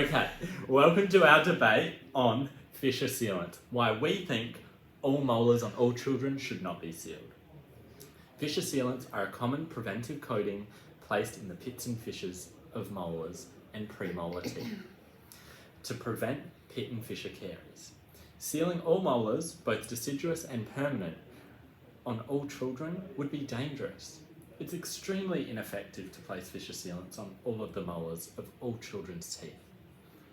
Okay, welcome to our debate on fissure sealant, why we think all molars on all children should not be sealed. Fissure sealants are a common preventive coating placed in the pits and fissures of molars and premolar teeth to prevent pit and fissure caries. Sealing all molars, both deciduous and permanent, on all children would be dangerous. It's extremely ineffective to place fissure sealants on all of the molars of all children's teeth.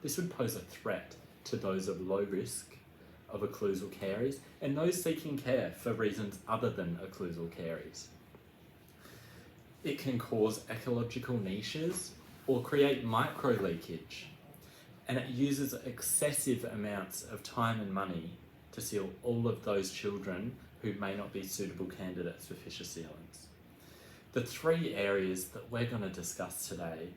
This would pose a threat to those of low risk of occlusal caries and those seeking care for reasons other than occlusal caries. It can cause ecological niches or create microleakage, and it uses excessive amounts of time and money to seal all of those children who may not be suitable candidates for fissure sealants. The three areas that we're going to discuss today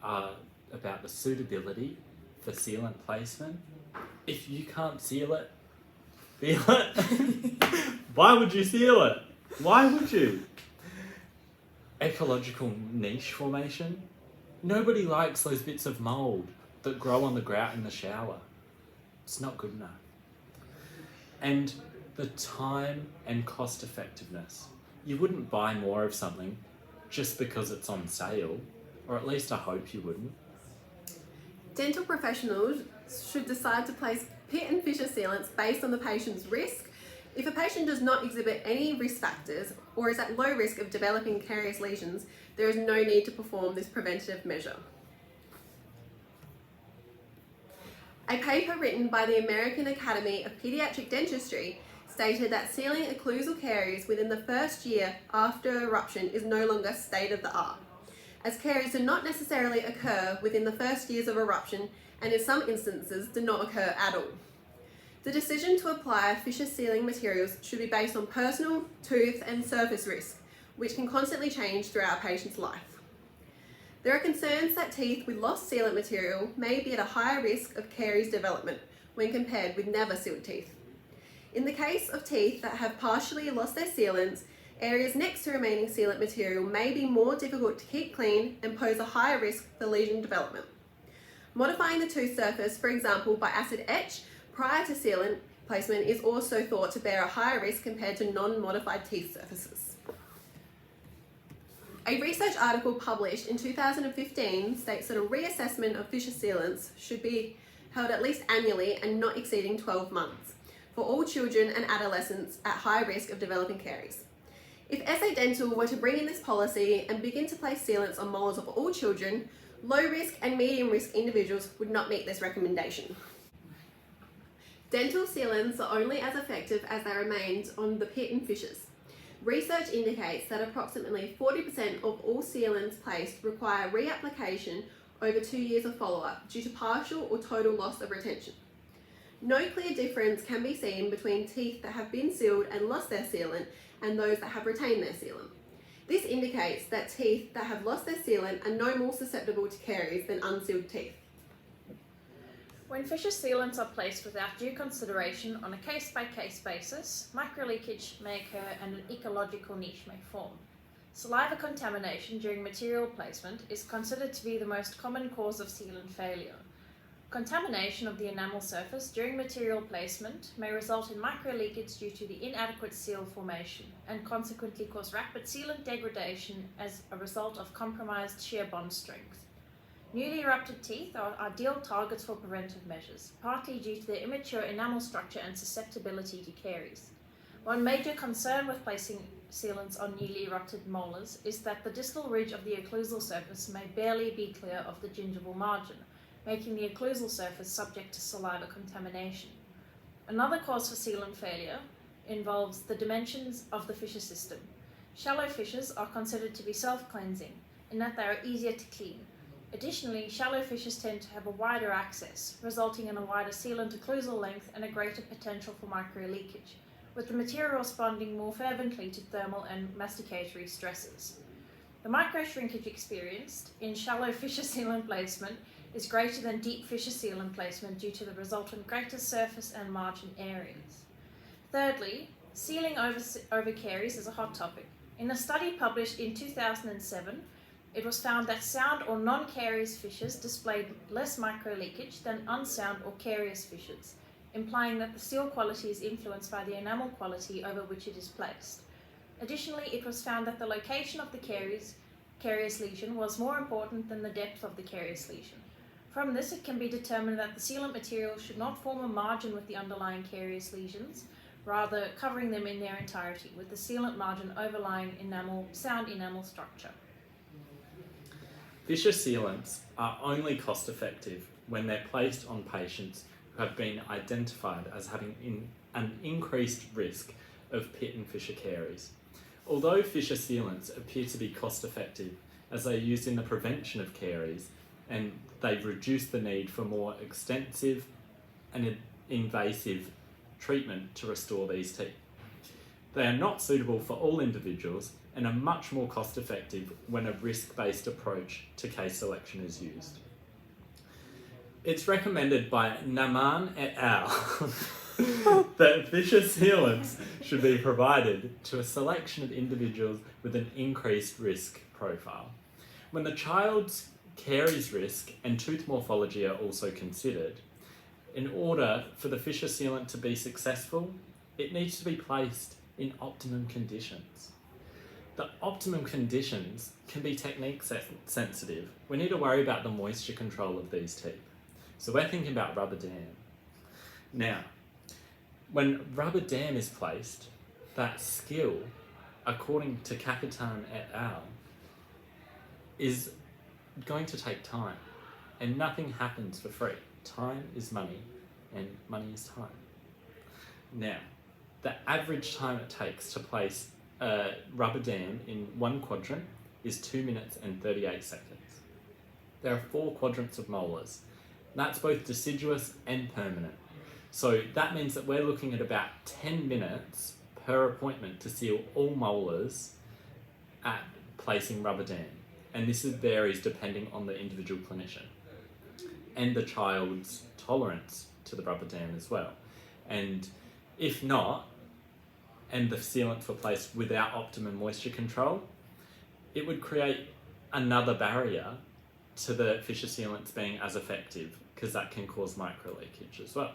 are about the suitability for sealant placement. If you can't seal it, why would you seal it? Why would you? Ecological niche formation. Nobody likes those bits of mould that grow on the grout in the shower. It's not good enough. And the time and cost effectiveness. You wouldn't buy more of something just because it's on sale, or at least I hope you wouldn't. Dental professionals should decide to place pit and fissure sealants based on the patient's risk. If a patient does not exhibit any risk factors or is at low risk of developing carious lesions, there is no need to perform this preventative measure. A paper written by the American Academy of Pediatric Dentistry stated that sealing occlusal caries within the first year after eruption is no longer state of the art, as caries do not necessarily occur within the first years of eruption and in some instances do not occur at all. The decision to apply fissure sealing materials should be based on personal, tooth and surface risk, which can constantly change throughout a patient's life. There are concerns that teeth with lost sealant material may be at a higher risk of caries development when compared with never sealed teeth. In the case of teeth that have partially lost their sealants, areas next to remaining sealant material may be more difficult to keep clean and pose a higher risk for lesion development. Modifying the tooth surface, for example, by acid etch prior to sealant placement is also thought to bear a higher risk compared to non-modified teeth surfaces. A research article published in 2015 states that a reassessment of fissure sealants should be held at least annually and not exceeding 12 months for all children and adolescents at high risk of developing caries. If SA Dental were to bring in this policy and begin to place sealants on molars of all children, low risk and medium risk individuals would not meet this recommendation. Dental sealants are only as effective as they remain on the pit and fissures. Research indicates that approximately 40% of all sealants placed require reapplication over 2 years of follow-up due to partial or total loss of retention. No clear difference can be seen between teeth that have been sealed and lost their sealant and those that have retained their sealant. This indicates that teeth that have lost their sealant are no more susceptible to caries than unsealed teeth. When fissure sealants are placed without due consideration on a case-by-case basis, microleakage may occur and an ecological niche may form. Saliva contamination during material placement is considered to be the most common cause of sealant failure. Contamination of the enamel surface during material placement may result in microleakage due to the inadequate seal formation and consequently cause rapid sealant degradation as a result of compromised shear bond strength. Newly erupted teeth are ideal targets for preventive measures, partly due to their immature enamel structure and susceptibility to caries. One major concern with placing sealants on newly erupted molars is that the distal ridge of the occlusal surface may barely be clear of the gingival margin, making the occlusal surface subject to saliva contamination. Another cause for sealant failure involves the dimensions of the fissure system. Shallow fissures are considered to be self-cleansing in that they are easier to clean. Additionally, shallow fissures tend to have a wider access, resulting in a wider sealant occlusal length and a greater potential for microleakage, with the material responding more fervently to thermal and masticatory stresses. The microshrinkage experienced in shallow fissure sealant placement is greater than deep fissure sealant placement due to the resultant greater surface and margin areas. Thirdly, sealing over caries is a hot topic. In a study published in 2007, It was found that sound or non-carious fissures displayed less microleakage than unsound or carious fissures, implying that the seal quality is influenced by the enamel quality over which it is placed. Additionally, it was found that the location of the carious lesion was more important than the depth of the carious lesion. From this, it can be determined that the sealant material should not form a margin with the underlying carious lesions, rather covering them in their entirety, with the sealant margin overlying sound enamel structure. Fissure sealants are only cost effective when they're placed on patients who have been identified as having an increased risk of Pit-and-Fissure caries. Although fissure sealants appear to be cost effective as they are used in the prevention of caries, and they've reduced the need for more extensive and invasive treatment to restore these teeth. They are not suitable for all individuals and are much more cost effective when a risk-based approach to case selection is used. It's recommended by N.J.M et al. That fissure sealants should be provided to a selection of individuals with an increased risk profile. When the child's caries risk and tooth morphology are also considered, in order for the fissure sealant to be successful, it needs to be placed in optimum conditions. The optimum conditions can be technique sensitive. We need to worry about the moisture control of these teeth. So we're thinking about rubber dam. Now, when rubber dam is placed, that skill, according to Kapitan et al., is going to take time, and nothing happens for free. Time is money, and money is time. Now, the average time it takes to place a rubber dam in one quadrant is 2 minutes and 38 seconds. There are 4 quadrants of molars. That's both deciduous and permanent. So that means that we're looking at about 10 minutes per appointment to seal all molars at placing rubber dam. And this varies depending on the individual clinician and the child's tolerance to the rubber dam as well. And if not, and the sealants were placed without optimum moisture control, it would create another barrier to the fissure sealants being as effective, because that can cause microleakage as well.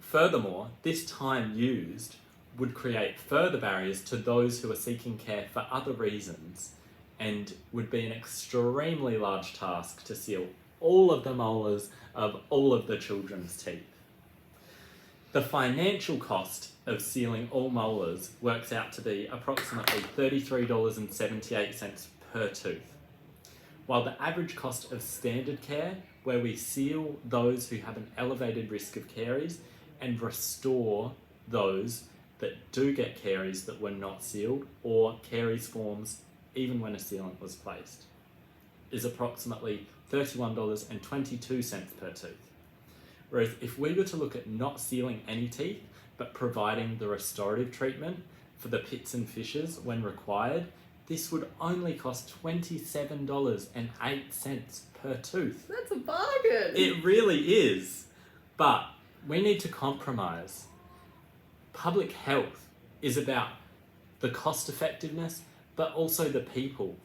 Furthermore, this time used would create further barriers to those who are seeking care for other reasons, and would be an extremely large task to seal all of the molars of all of the children's teeth. The financial cost of sealing all molars works out to be approximately $33.78 per tooth, while the average cost of standard care, where we seal those who have an elevated risk of caries and restore those that do get caries that were not sealed, or caries forms even when a sealant was placed, is approximately $31.22 per tooth. Whereas if we were to look at not sealing any teeth, but providing the restorative treatment for the pits and fissures when required, this would only cost $27.08 per tooth. That's a bargain. It really is. But we need to compromise. Public health is about the cost effectiveness, but also the people.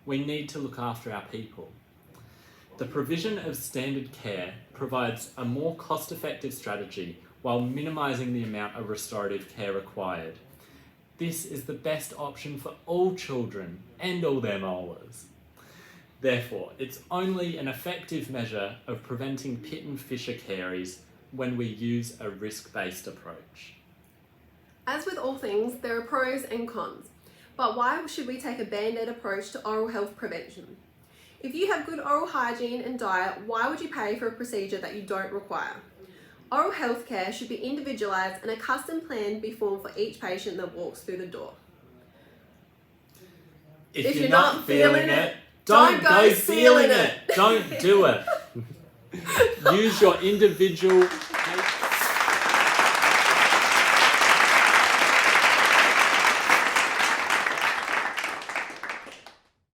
We need to look after our people. The provision of standard care provides a more cost-effective strategy while minimising the amount of restorative care required. This is the best option for all children and all their molars. Therefore, it's only an effective measure of preventing pit and fissure caries when we use a risk-based approach. As with all things, there are pros and cons. But why should we take a band-aid approach to oral health prevention? If you have good oral hygiene and diet, why would you pay for a procedure that you don't require? Oral health care should be individualised and a custom plan be formed for each patient that walks through the door. If you're not feeling it, don't go sealing it. Don't do it. Use your individual